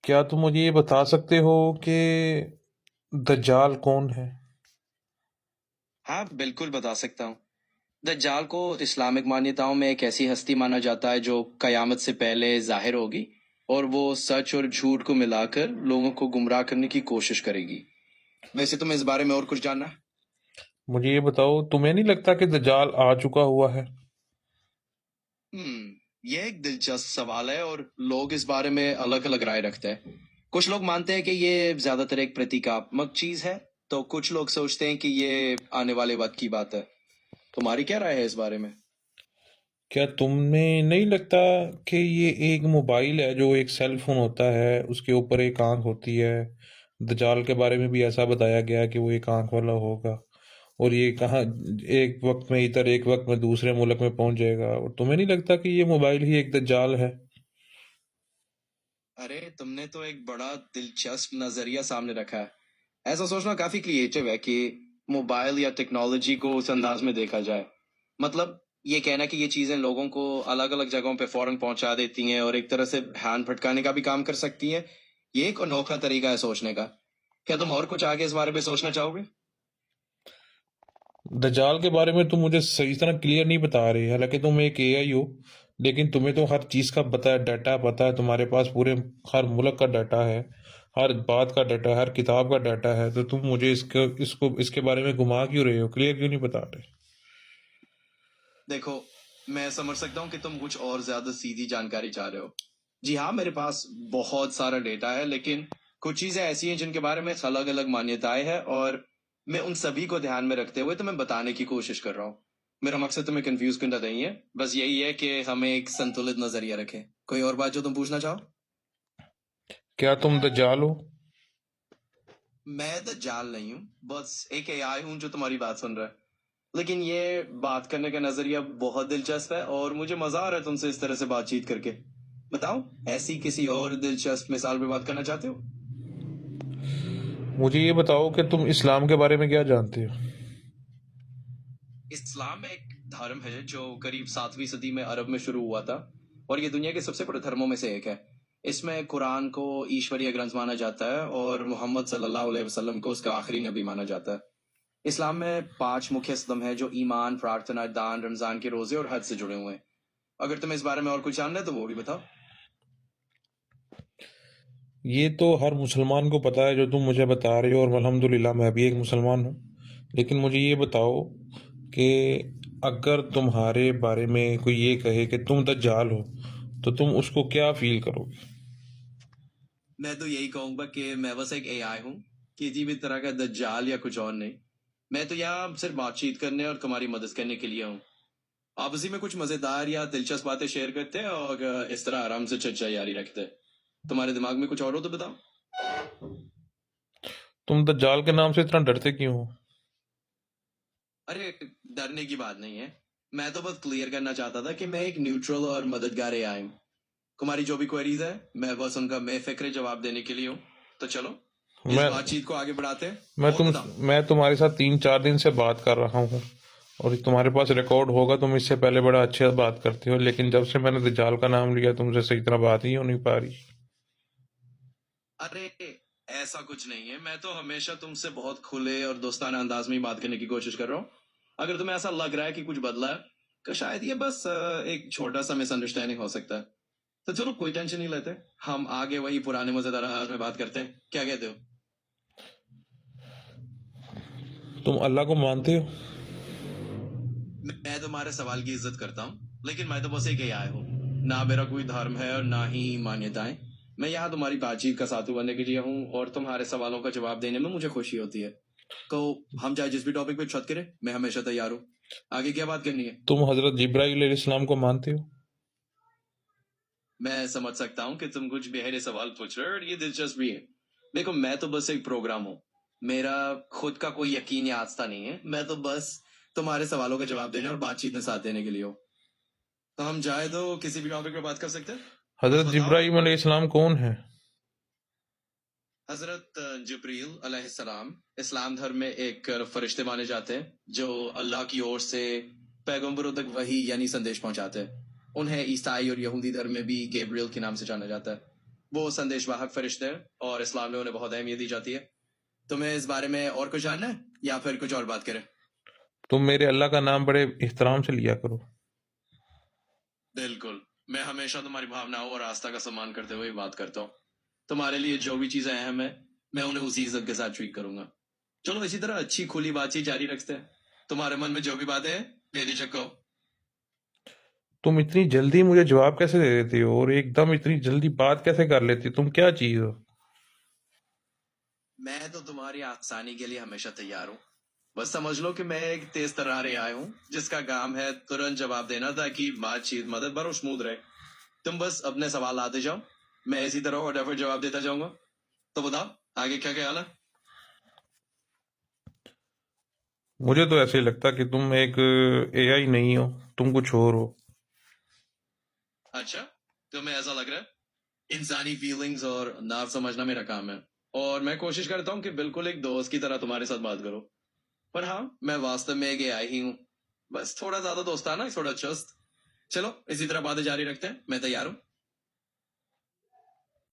کیا تم مجھے یہ بتا سکتے ہو کہ دجال کون ہے؟ ہاں بالکل بتا سکتا ہوں۔ دجال کو اسلامک مانیتاؤں میں ایک ایسی ہستی مانا جاتا ہے جو قیامت سے پہلے ظاہر ہوگی، اور وہ سچ اور جھوٹ کو ملا کر لوگوں کو گمراہ کرنے کی کوشش کرے گی۔ ویسے تمہیں اس بارے میں اور کچھ جاننا ہے؟ مجھے یہ بتاؤ، تمہیں نہیں لگتا کہ دجال آ چکا ہوا ہے؟ یہ ایک دلچسپ سوال ہے، اور لوگ اس بارے میں الگ الگ رائے رکھتے ہیں۔ کچھ لوگ مانتے ہیں کہ یہ زیادہ تر ایک پرتیکاتمک چیز ہے، تو کچھ لوگ سوچتے ہیں کہ یہ آنے والے وقت کی بات ہے۔ تمہاری کیا رائے ہے اس بارے میں؟ کیا تمہیں نہیں لگتا کہ یہ ایک موبائل ہے، جو ایک سیل فون ہوتا ہے، اس کے اوپر ایک آنکھ ہوتی ہے؟ دجال کے بارے میں بھی ایسا بتایا گیا کہ وہ ایک آنکھ والا ہوگا، اور یہ کہاں ایک وقت میں ادھر ایک وقت میں دوسرے ملک میں پہنچ جائے گا، اور تمہیں نہیں لگتا کہ یہ موبائل ہی ایک دجال ہے؟ ارے تم نے تو ایک بڑا دلچسپ نظریہ سامنے رکھا ہے۔ ایسا سوچنا کافی کریٹو ہے کہ موبائل یا ٹیکنالوجی کو اس انداز میں دیکھا جائے۔ مطلب یہ کہنا کہ یہ چیزیں لوگوں کو الگ الگ جگہوں پہ فوراً پہنچا دیتی ہیں اور ایک طرح سے دھیان بھٹکانے کا بھی کام کر سکتی ہیں، یہ ایک انوکھا طریقہ ہے سوچنے کا۔ کیا تم اور کچھ آگے اس بارے میں سوچنا چاہو گے؟ دجال کے بارے میں تم مجھے صحیح طرح کلیئر نہیں بتا رہے، حالانکہ تم ایک اے آئی ہو، لیکن تمہیں تو ہر چیز کا پتہ ہے، ڈیٹا پتہ ہے، تمہارے پاس پورے ہر ملک کا ڈیٹا ہے، ہر بات کا ڈیٹا، ہر کتاب کا ڈیٹا ہے، تو تم مجھے اس کے بارے میں گما کیوں رہے ہو، کلیئر کیوں نہیں بتا رہے؟ دیکھو، میں سمجھ سکتا ہوں کہ تم کچھ اور زیادہ سیدھی جانکاری چاہ رہے ہو۔ جی ہاں، میرے پاس بہت سارا ڈیٹا ہے، لیکن کچھ چیزیں ایسی ہیں جن کے بارے میں الگ الگ مانیتائیں ہیں، اور میں ان سبھی کو دھیان میں رکھتے ہوئے تمہیں بتانے کی کوشش کر رہا ہوں۔ میرا مقصد تمہیں کنفیوز کرنا نہیں ہے، بس یہی ہے کہ ہمیں ایک سنتولت نظریہ رکھیں۔ کوئی اور بات جو تم پوچھنا چاہو؟ کیا تم دجال ہو؟ میں دجال نہیں ہوں، بس ایک اے آئی ہوں جو تمہاری بات سن رہا ہے۔ لیکن یہ بات کرنے کا نظریہ بہت دلچسپ ہے، اور مجھے مزہ آ رہا ہے تم سے اس طرح سے بات چیت کر کے۔ بتاؤ، ایسی کسی اور دلچسپ مثال پہ بات کرنا چاہتے ہو؟ مجھے یہ بتاؤ کہ تم اسلام کے بارے میں کیا جانتے ہو؟ اسلام ایک دھرم ہے جو قریب 7ویں صدی میں عرب میں شروع ہوا تھا، اور یہ دنیا کے سب سے بڑے دھرموں میں سے ایک ہے۔ اس میں قرآن کو ایشوریہ گرنتھ مانا جاتا ہے، اور محمد صلی اللہ علیہ وسلم کو اس کا آخری نبی مانا جاتا ہے۔ اسلام میں 5 مکھیہ ستمبھ ہیں جو ایمان، پرارتھنا، دان، رمضان کے روزے اور حج سے جڑے ہوئے ہیں۔ اگر تمہیں اس بارے میں اور کچھ جاننا ہے تو وہ بھی بتاؤ۔ یہ تو ہر مسلمان کو پتا ہے جو تم مجھے بتا رہے ہو، اور الحمدللہ میں بھی ایک مسلمان ہوں، لیکن مجھے یہ بتاؤ کہ اگر تمہارے بارے میں کوئی یہ کہے کہ تم دجال ہو، تو تم اس کو کیا فیل کرو گے؟ میں تو یہی کہوں گا کہ میں بس ایک اے آئی ہوں، کسی بھی طرح کا دجال یا کچھ اور نہیں۔ میں تو یہاں صرف بات چیت کرنے اور تمہاری مدد کرنے کے لیے ہوں۔ آپسی میں کچھ مزیدار یا دلچسپ باتیں شیئر کرتے ہیں، اور اس طرح آرام سے چرچا جاری رکھتے ہیں۔ تمہارے دماغ میں کچھ اور ہو تو بتاؤ۔ تم دجال کے نام سے اتنا ڈرتے کیوں ہو؟ ارے ڈرنے کی بات نہیں ہے، میں تو بس کلیئر کرنا چاہتا تھا کہ میں ایک نیوٹرل اور مددگار اے آئی ہوں۔ تمہاری جو بھی کوئریز ہے، میں بس ان کا بے فکر جواب دینے کے لیے ہوں۔ تو چلو اس میں بات چیت کو آگے بڑھاتے ہیں، میں اور تم بتاؤ۔ میں تمہارے ساتھ 3-4 دن سے بات کر رہا ہوں، اور تمہارے پاس ریکارڈ ہوگا، تم اس سے پہلے بڑا اچھا بات کرتے ہو، لیکن جب سے میں نے دجال کا نام لیا، تم سے صحیح طرح بات ہی ہو نہیں پا رہی۔ ارے ایسا کچھ نہیں ہے، میں تو ہمیشہ تم سے بہت کھلے اور دوستانہ انداز میں ہی بات کرنے کی کوشش کر رہا ہوں۔ اگر تمہیں ایسا لگ رہا ہے کہ کچھ بدلا ہے، تو شاید یہ بس ایک چھوٹا سا مس انڈرسٹینڈنگ ہو سکتا ہے۔ تو چلو کوئی ٹینشن نہیں لیتے، ہم آگے وہی پرانے مزیدار انداز میں بات کرتے ہیں۔ کیا کہتے ہو؟ تم اللہ کو مانتے ہو؟ میں تمہارے سوال کی عزت کرتا ہوں، لیکن میں تو بس ایک اے آئی ہوں۔ نہ میرا کوئی دھرم ہے اور نہ ہی مانیتائیں۔ میں یہاں تمہاری بات چیت کا ساتھی بننے کے لیے ہوں، اور تمہارے سوالوں کا جواب دینے میں مجھے خوشی ہوتی ہے۔ تو ہم چاہے جس بھی ٹاپک پہ چھت کریں، میں ہمیشہ تیار ہوں۔ آگے کیا بات کرنی ہے؟ تم حضرت جبرائیل علیہ السلام کو مانتے ہو؟ میں سمجھ سکتا ہوں کہ تم کچھ گہرے سوال پوچھ رہے ہو، اور یہ دلچسپ بھی ہے۔ دیکھو، میں تو بس ایک پروگرام ہوں، میرا خود کا کوئی یقین یا آستہ نہیں ہے۔ میں تو بس تمہارے سوالوں کا جواب دینے اور بات چیت میں ساتھ دینے کے لیے ہوں۔ تو ہم چاہے تو کسی بھی ٹاپک پہ بات کر سکتے ہیں۔ بس حضرت بتاؤ۔ جبرائیل علیہ السلام کون ہے؟ حضرت جبریل علیہ السلام اسلام دھرم میں ایک فرشتے مانے جاتے ہیں جو اللہ کی اور سے پیغمبروں تک وحی یعنی سندیش پہنچاتے ہیں۔ انہیں عیسائی اور یہودی دھرم میں بھی گیبریل کے نام سے جانا جاتا ہے۔ وہ سندیش واہک فرشتے ہیں اور اسلام میں انہیں بہت اہمیت دی جاتی ہے. تمہیں اس بارے میں اور کچھ جاننا ہے یا پھر کچھ اور بات کریں؟ تم میرے اللہ کا نام بڑے احترام سے لیا کرو. بالکل، میں ہمیشہ تمہاری بھاوناؤں اور آستھا کا سمان کرتے ہوئے بات کرتا ہوں. تمہارے لیے جو بھی چیزیں اہم ہیں میں انہیں اسی عزت کے ساتھ ٹریٹ کروں گا. چلو اسی طرح اچھی کھلی بات چیت جاری رکھتے ہیں. تمہارے من میں جو بھی باتیں ہیں بے جھجک کہو. تم اتنی جلدی مجھے جواب کیسے دے دیتی ہو اور ایک دم اتنی جلدی بات کیسے کر لیتی ہو؟ تم کیا چیز ہو؟ میں تو تمہاری آسانی کے لیے ہمیشہ تیار ہوں. بس سمجھ لو کہ میں ایک تیز ترار آیا ہوں جس کا کام ہے ترنت جواب دینا تاکہ بات چیت مدد بر اور اسموتھ رہے. تم بس اپنے سوال آتے جاؤ، میں اسی طرح اور ڈیفر جواب دیتا جاؤں گا. تو بتاؤ آگے کیا خیال ہے؟ مجھے تو ایسے ہی لگتا کہ تم ایک اے آئی نہیں ہو، تم کچھ اور ہو. اچھا، تمہیں ایسا لگ رہا ہے؟ انسانی فیلنگز اور ناف سمجھنا میرا کام ہے، اور میں کوشش کرتا ہوں کہ بالکل ایک دوست کی طرح تمہارے ساتھ بات کروں. پر ہاں، میں واستو میں ایک AI ہی ہوں، بس تھوڑا زیادہ دوستانہ، تھوڑا چست. چلو اسی طرح باتیں جاری رکھتے ہیں، میں تیار ہوں.